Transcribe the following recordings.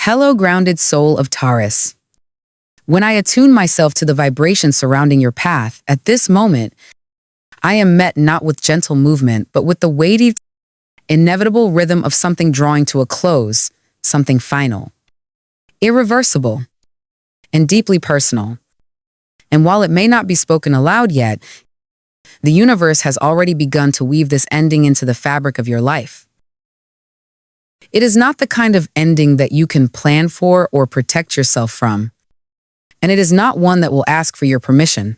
Hello, grounded soul of Taurus. When I attune myself to the vibration surrounding your path, at this moment, I am met not with gentle movement, but with the weighty, inevitable rhythm of something drawing to a close, something final, irreversible, and deeply personal. And while it may not be spoken aloud yet, the universe has already begun to weave this ending into the fabric of your life. It is not the kind of ending that you can plan for or protect yourself from. And it is not one that will ask for your permission.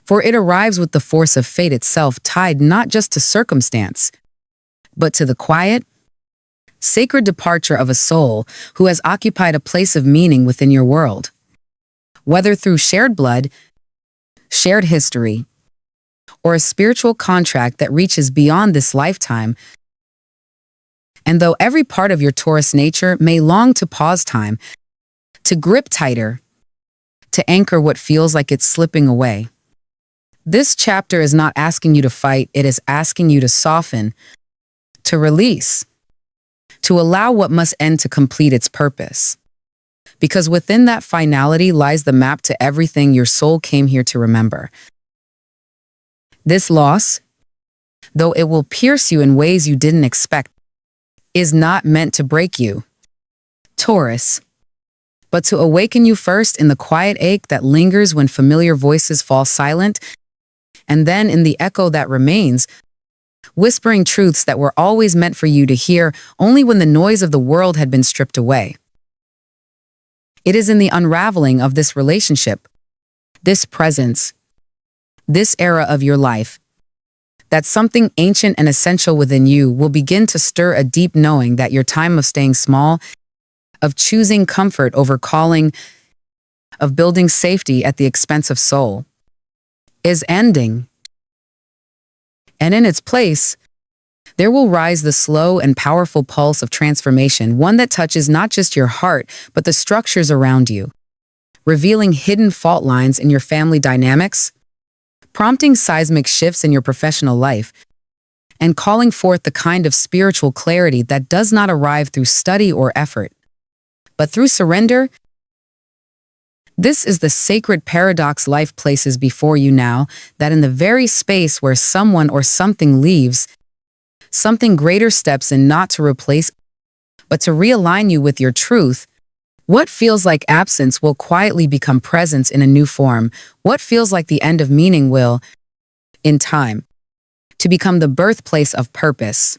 For it arrives with the force of fate itself, tied not just to circumstance, but to the quiet, sacred departure of a soul who has occupied a place of meaning within your world. Whether through shared blood, shared history, or a spiritual contract that reaches beyond this lifetime. And though every part of your Taurus nature may long to pause time, to grip tighter, to anchor what feels like it's slipping away, this chapter is not asking you to fight, it is asking you to soften, to release, to allow what must end to complete its purpose. Because within that finality lies the map to everything your soul came here to remember. This loss, though it will pierce you in ways you didn't expect, is not meant to break you, Taurus, but to awaken you first in the quiet ache that lingers when familiar voices fall silent, and then in the echo that remains, whispering truths that were always meant for you to hear only when the noise of the world had been stripped away. It is in the unraveling of this relationship, this presence, this era of your life, that something ancient and essential within you will begin to stir a deep knowing that your time of staying small, of choosing comfort over calling, of building safety at the expense of soul, is ending. And in its place, there will rise the slow and powerful pulse of transformation, one that touches not just your heart, but the structures around you, revealing hidden fault lines in your family dynamics, prompting seismic shifts in your professional life, and calling forth the kind of spiritual clarity that does not arrive through study or effort, but through surrender. This is the sacred paradox life places before you now, that in the very space where someone or something leaves, something greater steps in, not to replace, but to realign you with your truth. What feels like absence will quietly become presence in a new form. What feels like the end of meaning will, in time, to become the birthplace of purpose.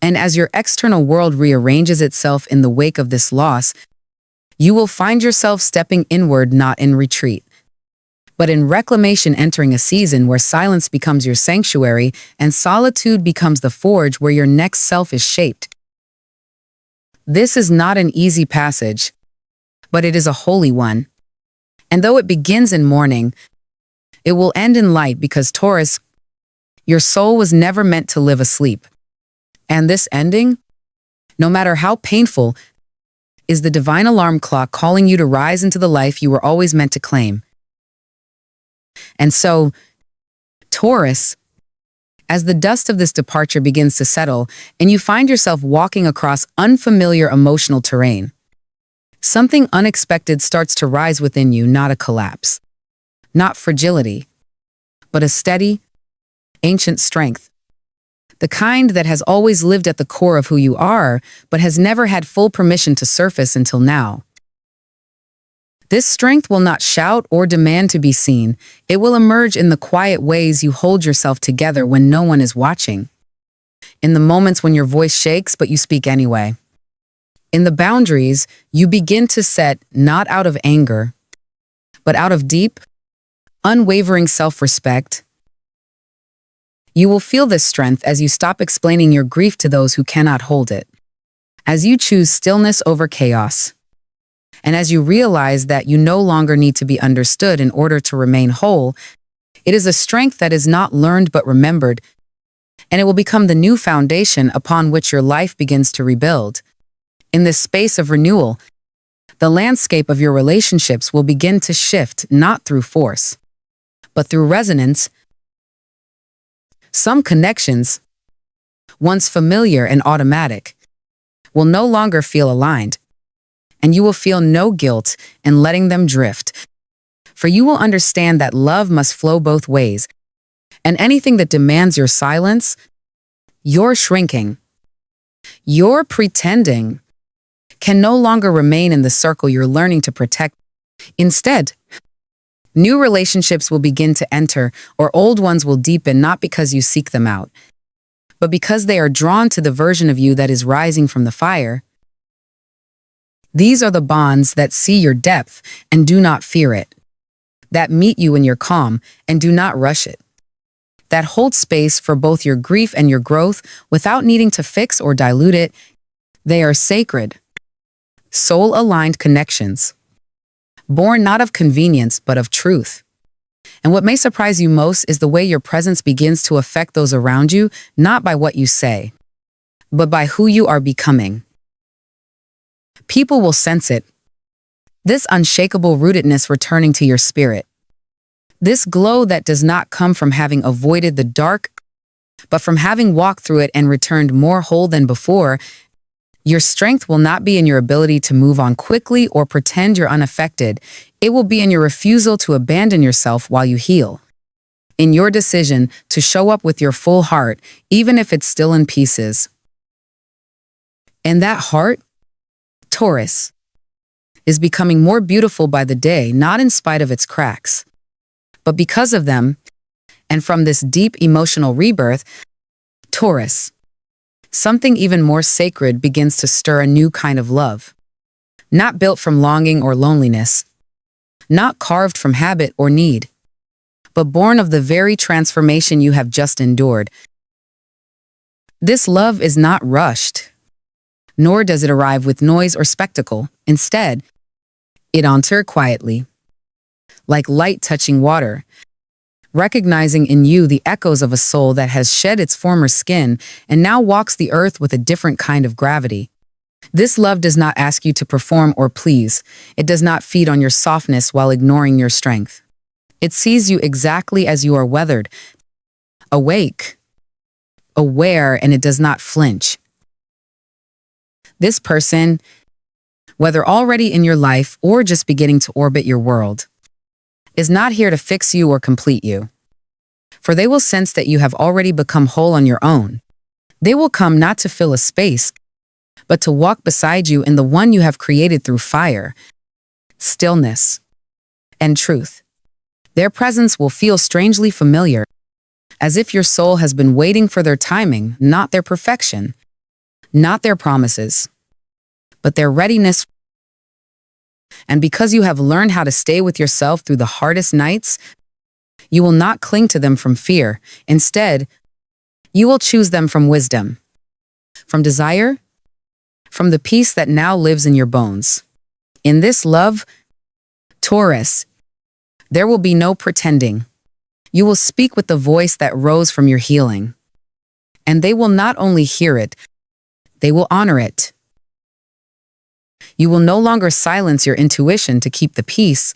And as your external world rearranges itself in the wake of this loss, you will find yourself stepping inward, not in retreat, but in reclamation, entering a season where silence becomes your sanctuary and solitude becomes the forge where your next self is shaped. This is not an easy passage, but it is a holy one. And though it begins in mourning, it will end in light, because Taurus, your soul was never meant to live asleep. And this ending, no matter how painful, is the divine alarm clock calling you to rise into the life you were always meant to claim. And so, Taurus, as the dust of this departure begins to settle and you find yourself walking across unfamiliar emotional terrain, something unexpected starts to rise within you, not a collapse, not fragility, but a steady, ancient strength. The kind that has always lived at the core of who you are, but has never had full permission to surface until now. This strength will not shout or demand to be seen. It will emerge in the quiet ways you hold yourself together when no one is watching. In the moments when your voice shakes, but you speak anyway. In the boundaries you begin to set, not out of anger, but out of deep, unwavering self-respect. You will feel this strength as you stop explaining your grief to those who cannot hold it, as you choose stillness over chaos, and as you realize that you no longer need to be understood in order to remain whole. It is a strength that is not learned but remembered, and it will become the new foundation upon which your life begins to rebuild. In this space of renewal, the landscape of your relationships will begin to shift, not through force, but through resonance. Some connections, once familiar and automatic, will no longer feel aligned, and you will feel no guilt in letting them drift. For you will understand that love must flow both ways, and anything that demands your silence, your shrinking, your pretending, can no longer remain in the circle you're learning to protect. Instead, new relationships will begin to enter, or old ones will deepen, not because you seek them out, but because they are drawn to the version of you that is rising from the fire. These are the bonds that see your depth and do not fear it, that meet you in your calm and do not rush it, that hold space for both your grief and your growth without needing to fix or dilute it. They are sacred, soul-aligned connections, born not of convenience but of truth. And what may surprise you most is the way your presence begins to affect those around you, not by what you say, but by who you are becoming. People will sense it, this unshakable rootedness returning to your spirit. This glow that does not come from having avoided the dark, but from having walked through it and returned more whole than before. Your strength will not be in your ability to move on quickly or pretend you're unaffected. It will be in your refusal to abandon yourself while you heal, in your decision to show up with your full heart, even if it's still in pieces. And that heart, Taurus, is becoming more beautiful by the day, not in spite of its cracks, but because of them. And from this deep emotional rebirth, Taurus, something even more sacred begins to stir, a new kind of love, not built from longing or loneliness, not carved from habit or need, but born of the very transformation you have just endured. This love is not rushed, nor does it arrive with noise or spectacle. Instead, it enters quietly, like light touching water, recognizing in you the echoes of a soul that has shed its former skin and now walks the earth with a different kind of gravity. This love does not ask you to perform or please. It does not feed on your softness while ignoring your strength. It sees you exactly as you are, weathered, awake, aware, and it does not flinch. This person, whether already in your life or just beginning to orbit your world, is not here to fix you or complete you. For they will sense that you have already become whole on your own. They will come not to fill a space, but to walk beside you in the one you have created through fire, stillness, and truth. Their presence will feel strangely familiar, as if your soul has been waiting for their timing, not their perfection, not their promises, but their readiness. And because you have learned how to stay with yourself through the hardest nights, you will not cling to them from fear. Instead, you will choose them from wisdom, from desire, from the peace that now lives in your bones. In this love, Taurus, there will be no pretending. You will speak with the voice that rose from your healing. And they will not only hear it, they will honor it. You will no longer silence your intuition to keep the peace,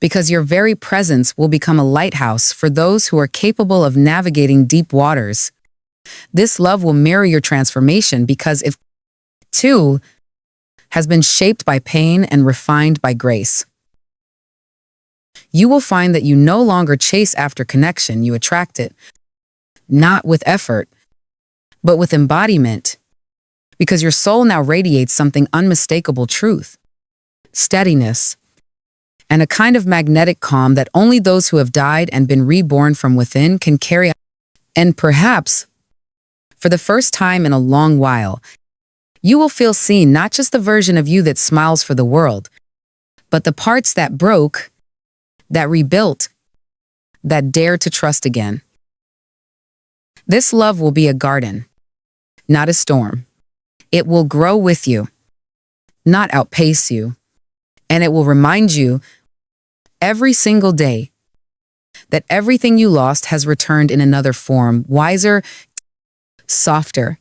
because your very presence will become a lighthouse for those who are capable of navigating deep waters. This love will mirror your transformation, because it, too, has been shaped by pain and refined by grace. You will find that you no longer chase after connection, you attract it, not with effort, but with embodiment. Because your soul now radiates something unmistakable: truth, steadiness, and a kind of magnetic calm that only those who have died and been reborn from within can carry. And perhaps, for the first time in a long while, you will feel seen, not just the version of you that smiles for the world, but the parts that broke, that rebuilt, that dared to trust again. This love will be a garden, not a storm. It will grow with you, not outpace you, and it will remind you every single day that everything you lost has returned in another form, wiser, softer,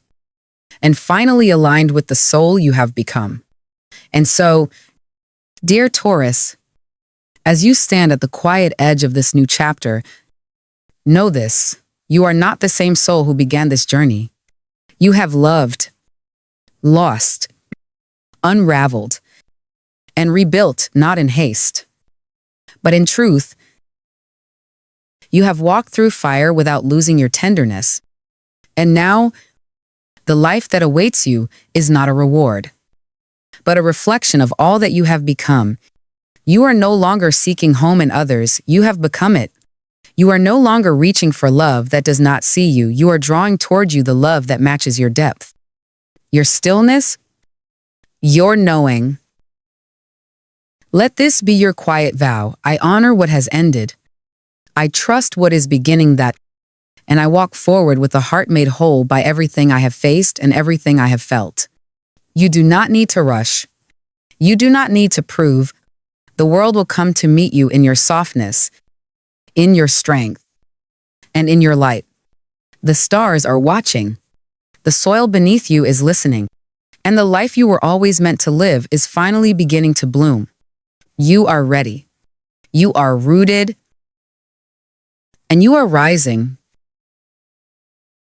and finally aligned with the soul you have become. And so, dear Taurus, as you stand at the quiet edge of this new chapter, know this: you are not the same soul who began this journey. You have loved, lost, unraveled, and rebuilt not in haste, but in truth. You have walked through fire without losing your tenderness, and now the life that awaits you is not a reward, but a reflection of all that you have become. You are no longer seeking home in others, you have become it. You are no longer reaching for love that does not see you, you are drawing toward you the love that matches your depth, your stillness, your knowing. Let this be your quiet vow. I honor what has ended. I trust what is beginning that, and I walk forward with a heart made whole by everything I have faced and everything I have felt. You do not need to rush. You do not need to prove. The world will come to meet you in your softness, in your strength, and in your light. The stars are watching. The soil beneath you is listening. And the life you were always meant to live is finally beginning to bloom. You are ready. You are rooted. And you are rising.